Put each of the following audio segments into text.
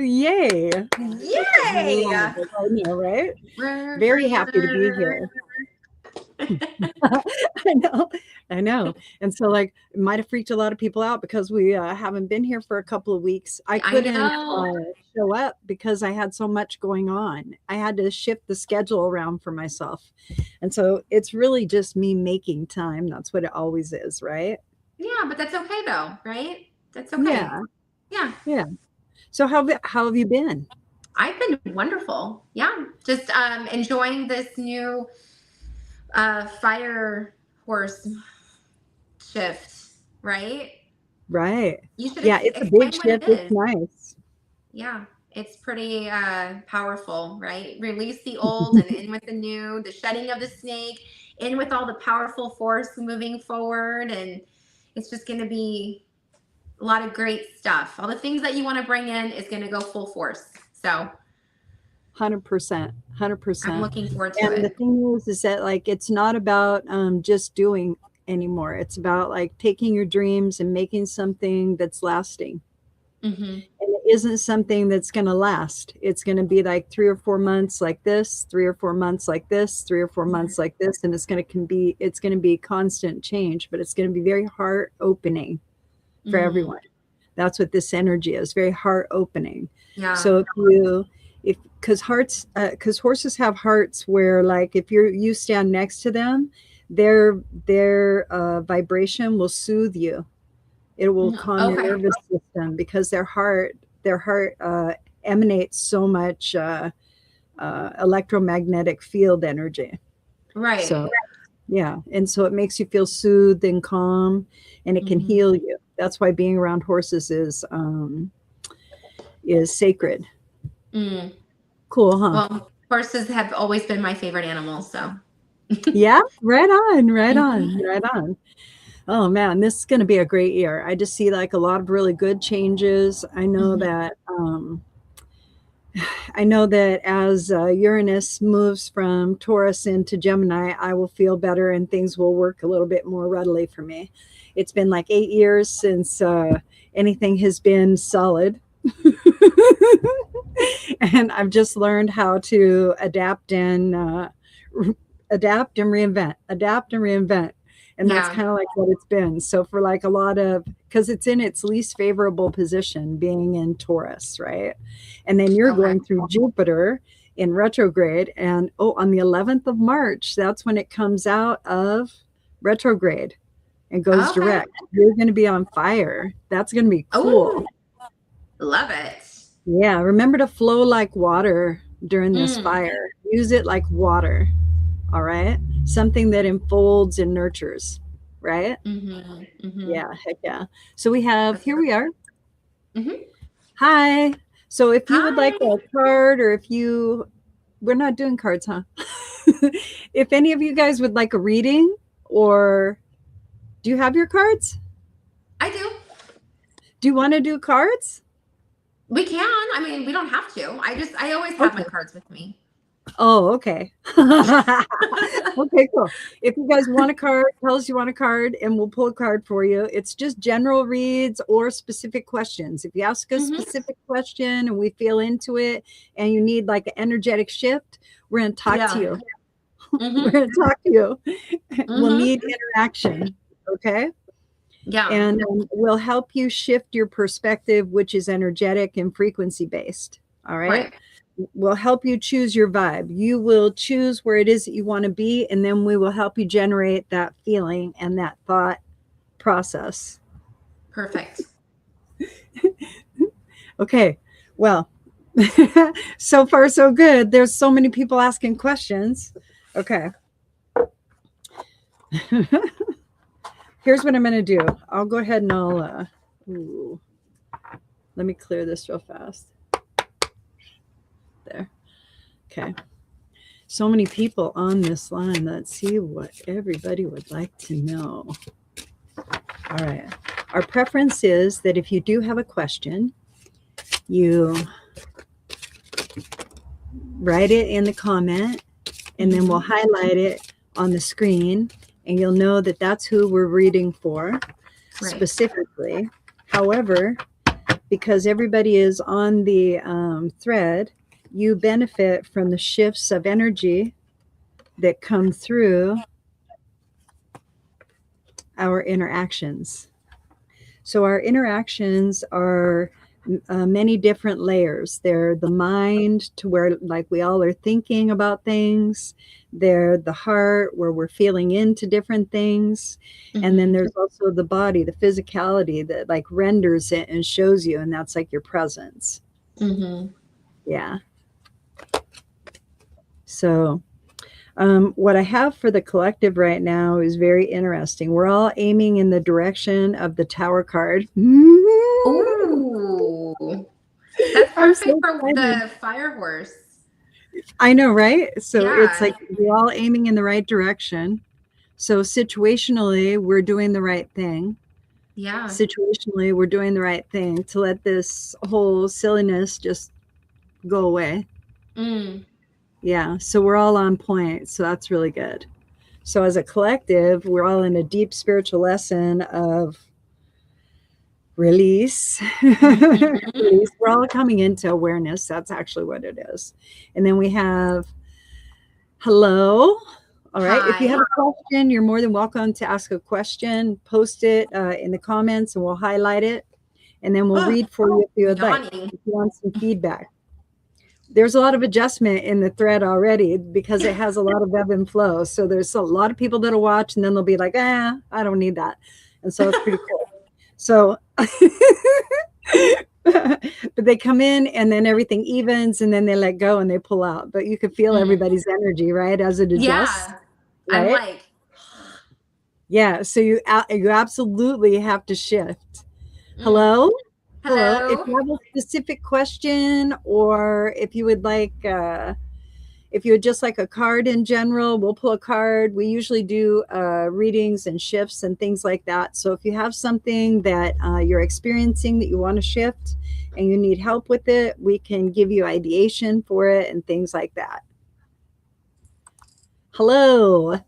Yay. Yay! I know, right? We're Very happy to be here. I know. And so like it might have freaked a lot of people out because we haven't been here for a couple of weeks. I couldn't show up because I had so much going on. I had to shift the schedule around for myself. And so it's really just me making time. That's what it always is, right? Yeah, but that's okay though, right? That's okay. Yeah. So how have you been? I've been wonderful. Yeah. Just enjoying this new fire horse shift, right? Right. You should Yeah, it's a big explain what it shift. It's is. nice. Yeah, it's pretty powerful, right? Release the old and in with the new, the shedding of the snake, in with all the powerful force moving forward. And it's just going to be a lot of great stuff. All the things that you want to bring in is going to go full force. So 100%. 100%. I'm looking forward to And the it. thing is that like it's not about just doing anymore. It's about like taking your dreams and making something that's lasting. Mm-hmm. And it isn't something that's going to last. It's going to be like 3 or 4 months like this, 3 or 4 months like this, 3 or 4 months like this, and it's going to be constant change, but it's going to be very heart opening for everyone. That's what this energy is, very heart opening. Yeah. So because horses have hearts where like if you stand next to them, their vibration will soothe you. It will calm your nervous system because their heart emanates so much electromagnetic field energy. Right. So yeah, and so it makes you feel soothed and calm, and it can heal you. That's why being around horses is sacred. Mm. Cool, huh? Well, horses have always been my favorite animal, so. Yeah, right on. Oh man, this is going to be a great year. I just see like a lot of really good changes. I know that as Uranus moves from Taurus into Gemini, I will feel better and things will work a little bit more readily for me. It's been like 8 years since anything has been solid. And I've just learned how to adapt and reinvent. And that's kind of like what it's been. So for like a lot of, because it's in its least favorable position being in Taurus, right? And then you're going through Jupiter in retrograde. And on the 11th of March, that's when it comes out of retrograde and goes direct. You're going to be on fire. That's going to be cool. Love it. Yeah. Remember to flow like water during this fire. Use it like water. All right. Something that enfolds and nurtures. Right. Yeah. Heck yeah. So we have, here we are. Hi. So if you would like a card, or we're not doing cards, huh? If any of you guys would like a reading, or do you have your cards? I do. Do you want to do cards? We can. I mean, we don't have to. I always have my cards with me. Oh, okay. Okay, cool. If you guys want a card, tell us you want a card and we'll pull a card for you. It's just general reads or specific questions. If you ask a specific question and we feel into it and you need like an energetic shift, we're going to talk to you. We're going to talk to you. We'll need interaction. Okay. Yeah. And we'll help you shift your perspective, which is energetic and frequency based. All right. We'll help you choose your vibe. You will choose where it is that you want to be, and then we will help you generate that feeling and that thought process. Perfect. Okay. Well, so far so good. There's so many people asking questions. Okay. Here's what I'm going to do. I'll go ahead and let me clear this real fast. There. Okay. So many people on this line. Let's see what everybody would like to know. All right. Our preference is that if you do have a question, you write it in the comment, and then we'll highlight it on the screen, and you'll know that that's who we're reading for specifically. However, because everybody is on the thread, you benefit from the shifts of energy that come through our interactions. So our interactions are many different layers. They're the mind, to where like we all are thinking about things. They're the heart, where we're feeling into different things. And then there's also the body, the physicality that like renders it and shows you, and that's like your presence. Yeah. So what I have for the collective right now is very interesting. We're all aiming in the direction of the Tower card. Ooh, that's perfect for the fire horse. I know, right? So it's like we're all aiming in the right direction. So situationally, we're doing the right thing. Yeah. Situationally, we're doing the right thing to let this whole silliness just go away. Yeah, so we're all on point. So that's really good. So as a collective, we're all in a deep spiritual lesson of release. Release. We're all coming into awareness. That's actually what it is. And then we have hello. All right. If you have a question, you're more than welcome to ask a question. Post it in the comments and we'll highlight it. And then we'll read for you if you would like. If you want some feedback. There's a lot of adjustment in the thread already because it has a lot of ebb and flow. So there's a lot of people that'll watch and then they'll be like, I don't need that. And so it's pretty cool. So, but they come in and then everything evens and then they let go and they pull out. But you can feel everybody's energy, right? As it adjusts. Yeah. Right? I'm like, yeah. So you absolutely have to shift. Hello? Hello. If you have a specific question, or if you would like, if you would just like a card in general, we'll pull a card. We usually do readings and shifts and things like that. So if you have something that you're experiencing that you want to shift and you need help with it, we can give you ideation for it and things like that. Hello.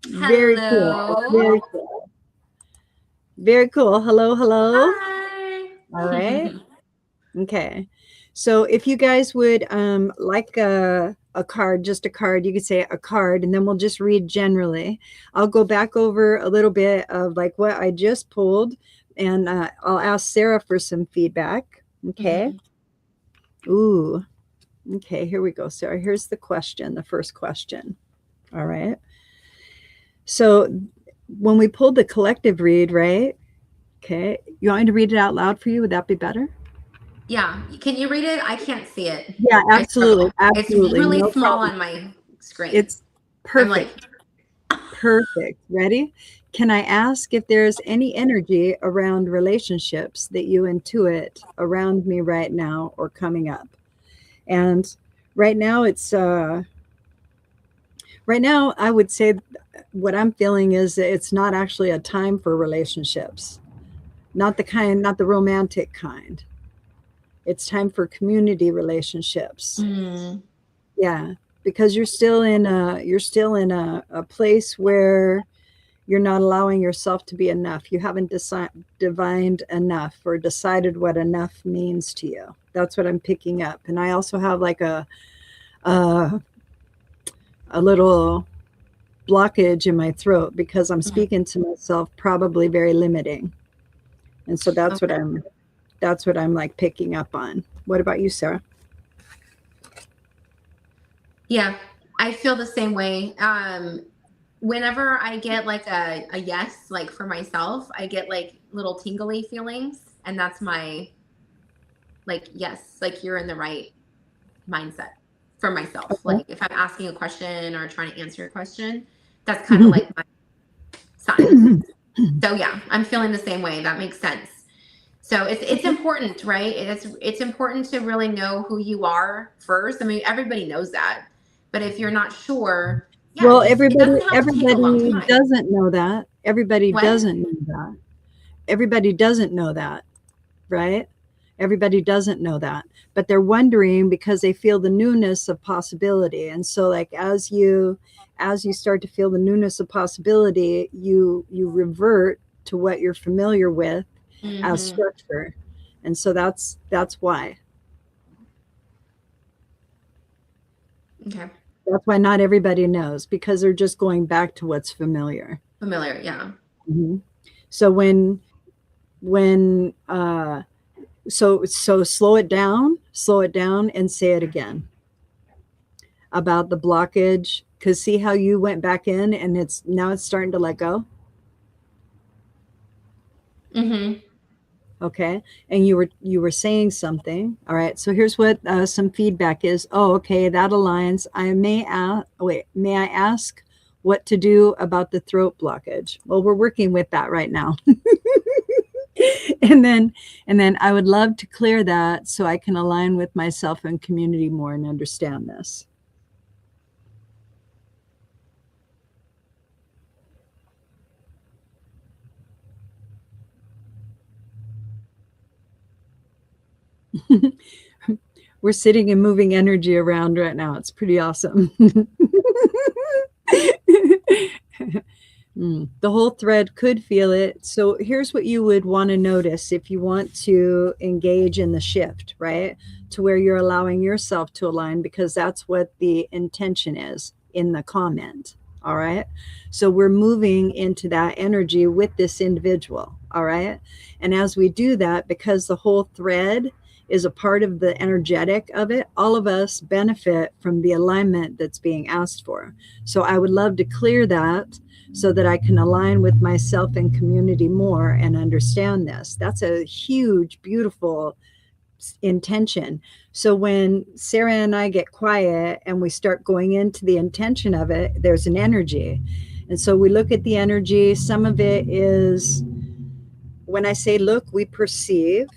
Very cool. Very cool. Very cool. Hello, hello. Hi. All right. Okay. So if you guys would like a card, just a card, you could say a card, and then we'll just read generally. I'll go back over a little bit of like what I just pulled, and I'll ask Sarah for some feedback. Okay. Ooh. Okay, here we go, Sarah. Here's the question, the first question. All right. So when we pulled the collective read, right? Okay. You want me to read it out loud for you? Would that be better? Yeah. Can you read it? I can't see it. Yeah, absolutely. Absolutely. It's really small on my screen. It's perfect. Perfect. Ready? Can I ask if there's any energy around relationships that you intuit around me right now or coming up? And right now right now I would say what I'm feeling is that it's not actually a time for relationships. Not the romantic kind. It's time for community relationships. Yeah, because you're still in a place where you're not allowing yourself to be enough. You haven't divined enough or decided what enough means to you. That's what I'm picking up. And I also have like a little blockage in my throat because I'm speaking to myself, probably very limiting. And so that's what I'm like picking up on. What about you, Sarah? Yeah, I feel the same way. Whenever I get like a yes, like for myself, I get like little tingly feelings, and that's my like, yes, like you're in the right mindset for myself. Okay. Like if I'm asking a question or trying to answer a question, that's kind of like my sign. So yeah, I'm feeling the same way. That makes sense. So it's important, right? It's important to really know who you are first. I mean, everybody knows that, but if you're not sure, yeah, well, everybody doesn't know that. Everybody doesn't know that. Everybody doesn't know that, right? Everybody doesn't know that, but they're wondering because they feel the newness of possibility. And so like as you start to feel the newness of possibility, you revert to what you're familiar with as structure. And so that's why. Okay. That's why not everybody knows, because they're just going back to what's familiar. Familiar, yeah. Mm-hmm. So when so slow it down and say it again about the blockage, because see how you went back in and it's starting to let go. Mm-hmm. Okay, and you were saying something. All right, so here's what some feedback is. Oh, okay, that aligns. May I ask what to do about the throat blockage? Well, we're working with that right now. and then I would love to clear that so I can align with myself and community more and understand this. We're sitting and moving energy around right now. It's pretty awesome. The whole thread could feel it. So here's what you would want to notice if you want to engage in the shift, right? To where you're allowing yourself to align, because that's what the intention is in the comment. All right. So we're moving into that energy with this individual. All right. And as we do that, because the whole thread is a part of the energetic of it, all of us benefit from the alignment that's being asked for. So I would love to clear that so that I can align with myself and community more and understand this. That's a huge, beautiful intention. So when Sarah and I get quiet and we start going into the intention of it, there's an energy. And so we look at the energy. Some of it is, when I say look, we perceive.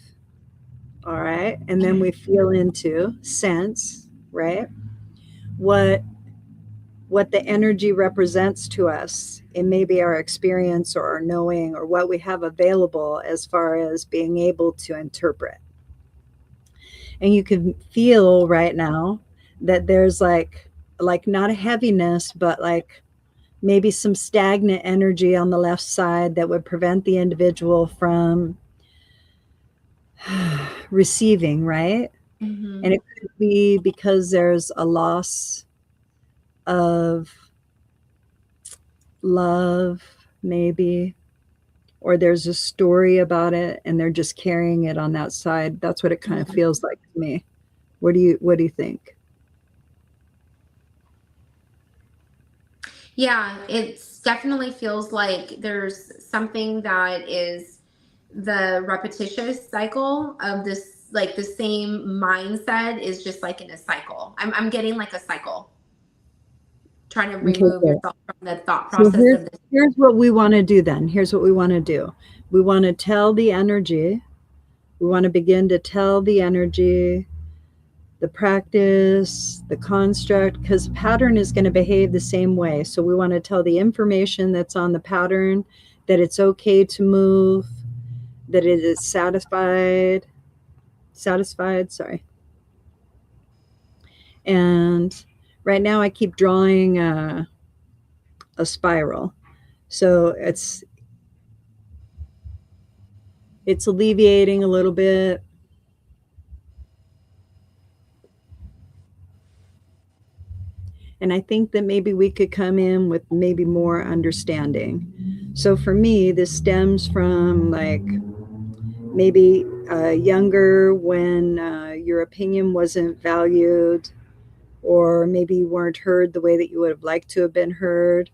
All right. And then we feel into sense, right? What the energy represents to us. It may be our experience or our knowing or what we have available as far as being able to interpret. And you can feel right now that there's like not a heaviness, but like maybe some stagnant energy on the left side that would prevent the individual from receiving, right? Mm-hmm. And it could be because there's a loss of love, maybe, or there's a story about it and they're just carrying it on that side. That's what it kind of feels like to me. What do you think? Yeah, it definitely feels like there's something that is the repetitious cycle of this, like the same mindset is just like in a cycle. I'm getting like a cycle, trying to Okay, remove good. yourself from the thought So process of this. here's what we want to do then. Here's what we want to do. We want to tell the energy. We want to begin to tell the energy, the practice, the construct, because pattern is going to behave the same way. So we want to tell the information that's on the pattern that it's okay to move, that it is satisfied, sorry. And right now I keep drawing a spiral. So it's alleviating a little bit. And I think that maybe we could come in with maybe more understanding. So for me, this stems from like maybe younger, when your opinion wasn't valued, or maybe you weren't heard the way that you would have liked to have been heard.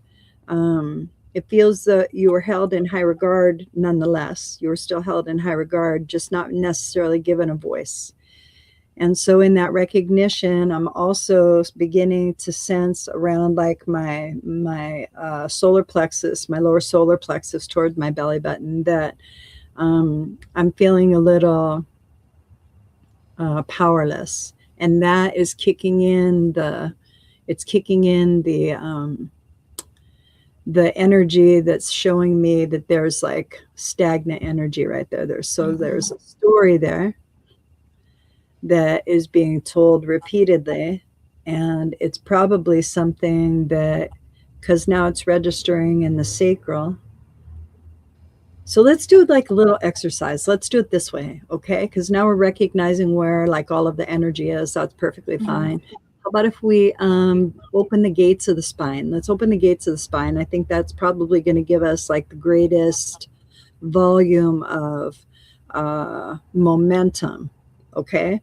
It feels that you were held in high regard nonetheless. You were still held in high regard, just not necessarily given a voice. And so in that recognition, I'm also beginning to sense around like my solar plexus, my lower solar plexus toward my belly button, that I'm feeling a little powerless. And that is kicking in the energy that's showing me that there's like stagnant energy right there. There's a story there that is being told repeatedly, and it's probably something that, because now it's registering in the sacral, So let's do like a little exercise. Let's do it this way, okay? Because now we're recognizing where like all of the energy is. That's perfectly fine. How about if we open the gates of the spine? Let's open the gates of the spine. I think that's probably going to give us like the greatest volume of momentum, okay?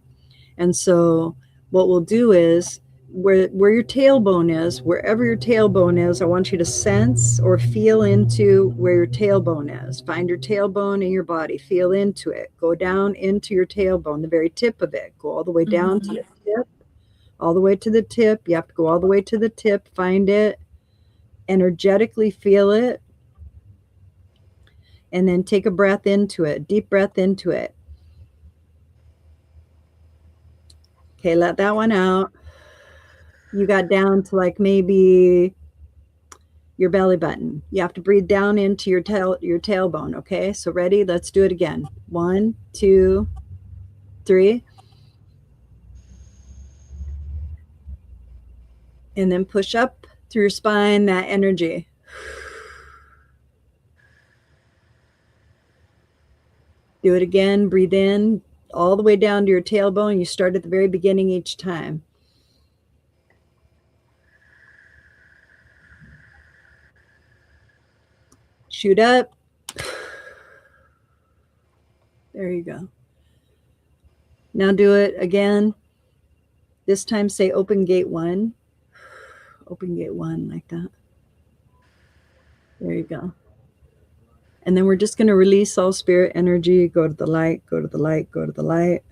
And so what we'll do is where your tailbone is, wherever your tailbone is, I want you to sense or feel into where your tailbone is. Find your tailbone in your body, feel into it. Go down into your tailbone, the very tip of it. Go all the way down to the tip, all the way to the tip. You have to go all the way to the tip, find it, energetically feel it, and then take a breath into it, deep breath into it. Okay, let that one out. You got down to like maybe your belly button. You have to breathe down into your tailbone, okay? So ready? Let's do it again. 1, 2, 3. And then push up through your spine, that energy. Do it again. Breathe in all the way down to your tailbone. You start at the very beginning each time. Shoot up. There you go. Now do it again. This time say open gate 1. Open gate 1 like that. There you go. And then we're just going to release all spirit energy. Go to the light, go to the light, go to the light.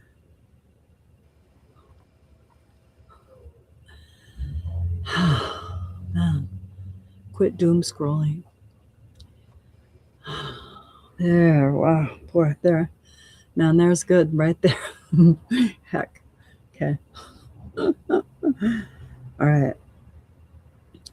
Man, quit doom scrolling. There, wow, poor, there. Man, there's good right there. Heck. Okay. All right.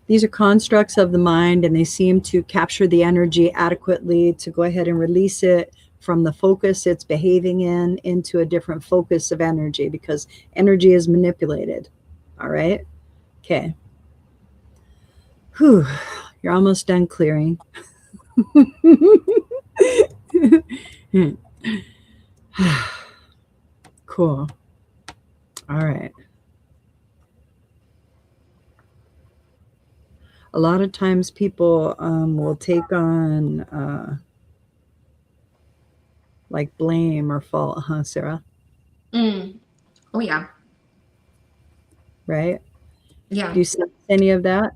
These are constructs of the mind, and they seem to capture the energy adequately to go ahead and release it from the focus it's behaving in into a different focus of energy, because energy is manipulated. All right. Okay. Whew. You're almost done clearing. Cool. All right. A lot of times people will take on like blame or fault, huh, Sarah? Oh, yeah. Right? Yeah. Do you sense any of that?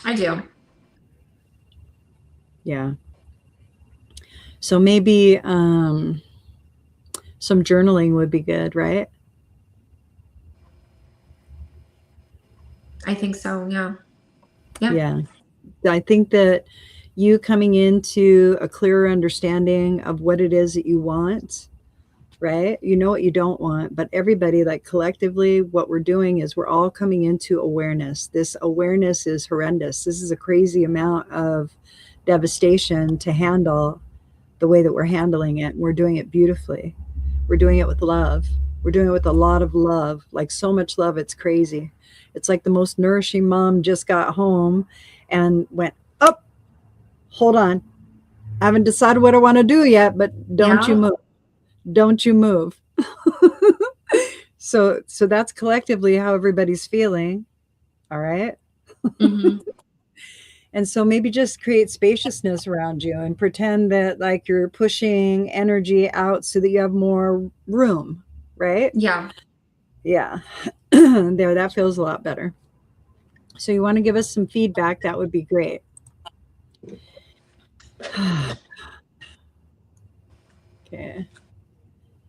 I do. Yeah. So maybe some journaling would be good, right? I think so. Yeah. Yeah. I think that you coming into a clearer understanding of what it is that you want, right? You know what you don't want, but everybody, like collectively, what we're doing is we're all coming into awareness. This awareness is horrendous. This is a crazy amount of devastation to handle the way that we're handling it. We're doing it beautifully. We're doing it with love. We're doing it with a lot of love, like so much love. It's crazy. It's like the most nourishing mom just got home and went, oh, hold on. I haven't decided what I want to do yet, but don't you move. Don't you move. So that's collectively how everybody's feeling. All right. And so maybe just create spaciousness around you and pretend that like you're pushing energy out so that you have more room, right? Yeah. Yeah. There, that feels a lot better. So you want to give us some feedback, that would be great. Okay.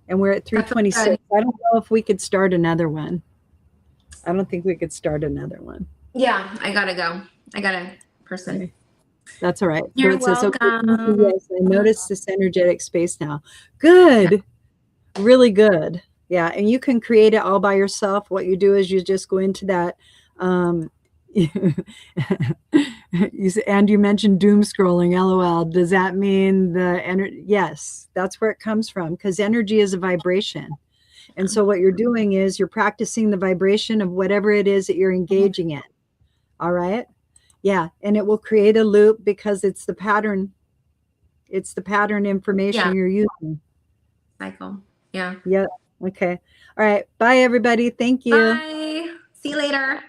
And we're at 3:26. I don't know if we could start another one. I don't think we could start another one. Yeah, I gotta go. I got a person. Okay. That's all right. You're welcome. Okay, yes, I noticed this energetic space now. Good. Yeah. Really good. Yeah. And you can create it all by yourself. What you do is you just go into that. And you mentioned doom scrolling, LOL. Does that mean the energy? Yes, that's where it comes from, because energy is a vibration. And so what you're doing is you're practicing the vibration of whatever it is that you're engaging in. All right. Yeah. And it will create a loop because it's the pattern. It's the pattern information you're using. Cycle. Yeah. Yep. Okay. All right. Bye, everybody. Thank you. Bye. See you later.